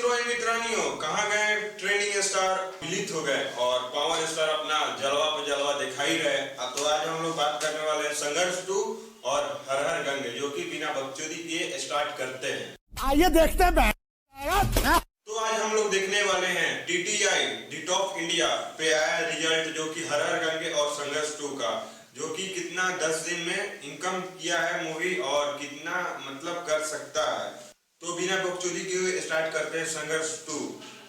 भाई मित्रानियों, कहाँ गए ट्रेंडिंग स्टार विलित हो गए और पावर स्टार अपना जलवा पे जलवा दिखा ही रहे। तो आज हम लोग बात करने वाले हैं संघर्ष 2 और हर हर गंगे, जो कि बिना बकचोदी किए स्टार्ट करते हैं। आइए देखते हैं। तो आज हम लोग देखने वाले हैं टीटीआई डी टॉप इंडिया पे आया रिजल्ट, जो कि हर हर गंगे और संघर्ष 2 का, जो कि कितना 10 दिन में इनकम किया है मूवी और कितना मतलब कर सकता है। तो बिना बकचोदी के स्टार्ट करते हैं संघर्ष 2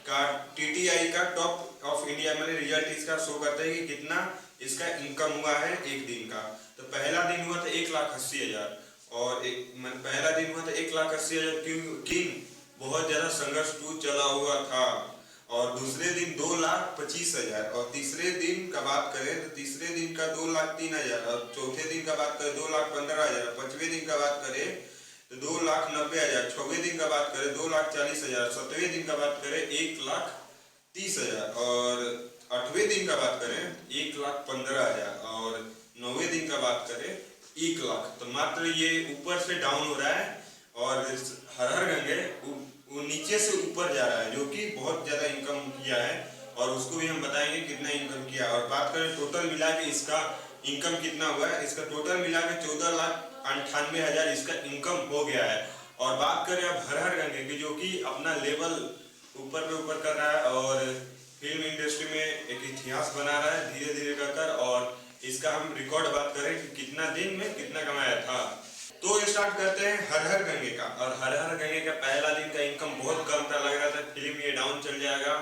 का। टीटीआई का टॉप ऑफ इंडिया में रिजल्ट इसका शो करते हैं कि कितना इसका इनकम हुआ है एक दिन का। तो पहला दिन हुआ था 1,80,000 और पहला दिन हुआ था 1,80,000 क्योंकि बहुत ज्यादा संघर्ष 2 चला हुआ था। और दूसरे दिन 2,25,000 और तीसरे दिन का बात करें तो तीसरे दिन का 2,03,000 और चौथे दिन का बात करें 2,15,000, पांचवें दिन का बात करें तो 2,90,000, छठवें दिन का बात करें 2,40,000, सातवें दिन का बात करें 1,30,000 और आठवें दिन का बात करें 1,15,000 और नौवें दिन का बात करें 1,00,000। तो मात्र ये ऊपर से डाउन हो रहा है और हर हर गंगे वो नीचे से ऊपर जा रहा है, जो कि बहुत ज्यादा इनकम किया है और उसको भी हम बताएंगे कितना इनकम किया। और बात करें टोटल मिला के इसका इनकम कितना हुआ है, इसका टोटल मिला के 14,98,000 इसका इनकम हो गया है। और बात करें अब हर हर गंगे की, जो कि अपना लेवल ऊपर पे ऊपर कर रहा है और फिल्म इंडस्ट्री में एक इतिहास बना रहा है धीरे धीरे कर। और इसका हम रिकॉर्ड बात करें कि कितना दिन में कितना कमाया था। तो स्टार्ट करते हैं हर हर गंगे का। और हर हर गंगे का पहला दिन का इनकम बहुत कम था, लग रहा था फिल्म ये डाउन चल जाएगा।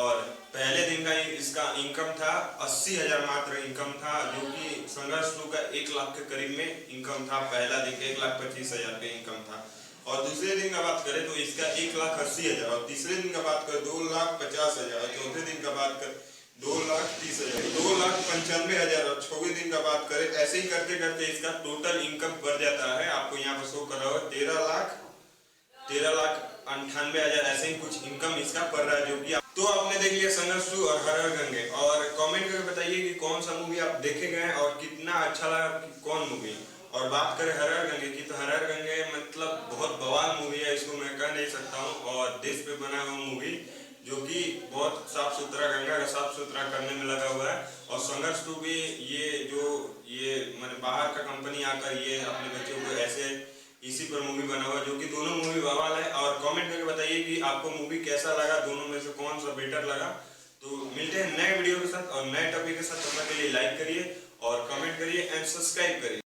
और पहले दिन का इसका इनकम था 80,000 मात्र इनकम था, जो कि संघर्ष 2 का 1,00,000 के करीब में इनकम था। पहला दिन 1,25,000 का इनकम था। और दूसरे दिन का बात करें तो इसका 1,80,000 और तीसरे दिन का बात करें 2,50,000 और चौथे दिन का बात करें 2,30,000, 2,95,000 और छठवें दिन का बात करें। ऐसे ही करते करते इसका टोटल इनकम बढ़ जाता है। आपको यहाँ पर शो कर रहा है 13,98,000 ऐसे ही कुछ इनकम इसका पड़ रहा है, जो कि तो आपने देख लिया संघर्ष 2 और हर हर गंगे। और कमेंट करके बताइए कि कौन सा मूवी आप देखे गए और कितना अच्छा लगा, कौन मूवी। और बात करें हर हर गंगे की, तो हर हर गंगे मतलब बहुत बवाल मूवी है, इसको मैं कह नहीं सकता हूँ। और देश पे बना हुआ मूवी, जो कि बहुत साफ सुथरा, गंगा का साफ सुथरा करने में लगा हुआ है। और संघर्ष 2 भी ये मैंने बाहर का कंपनी आकर ये अपने बच्चों को ऐसे इसी पर मूवी बना हुआ, जो कि दोनों मूवी बवाल है। और कमेंट करके बताइए कि आपको मूवी कैसा लगा, दोनों में से कौन सा बेटर लगा। तो मिलते हैं नए वीडियो के साथ और नए टॉपिक के साथ। तब तक के लिए लाइक करिए और कमेंट करिए एंड सब्सक्राइब करिए।